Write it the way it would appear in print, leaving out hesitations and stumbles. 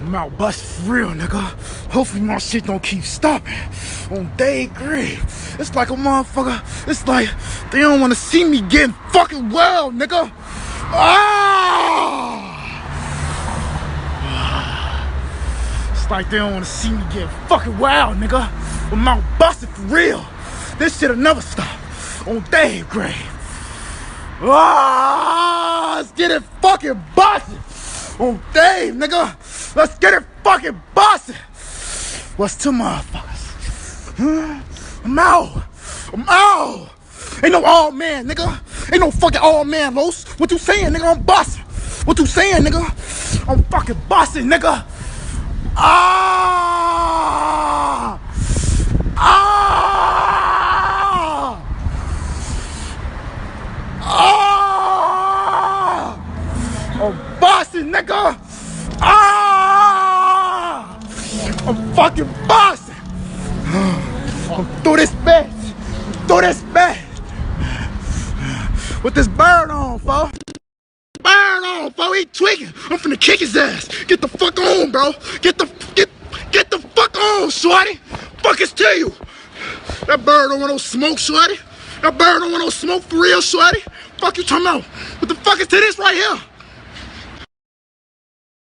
I'm out busting for real, nigga. Hopefully my shit don't keep stopping. On day grade. It's like a motherfucker. It's like they don't want to see me getting fucking well, nigga. Ah! It's like they don't want to see me getting fucking wild, nigga. I'm out busting for real. This shit'll never stop. On day grade. Ah! Let's get it fucking busting. On Dave, nigga. Let's get it fucking busted. What's two motherfuckers? I'm out. I'm out. Ain't no all man, nigga. Ain't no fucking all man, Los. What you saying, nigga? I'm busting. What you saying, nigga? I'm fucking busting, nigga. Ah! Ah! Ah! I'm busting, nigga. Ah! I'm fucking busting. I'm through this bitch. I'm through this bitch. With this bird on, fo. Bird on, fo. He tweaking. I'm finna kick his ass. Get the fuck on, bro. Get the fuck on, shorty. Fuck is to you. That bird don't want no smoke, shorty. That bird don't want no smoke for real, shorty. Fuck you talking about? What the fuck is to this right here?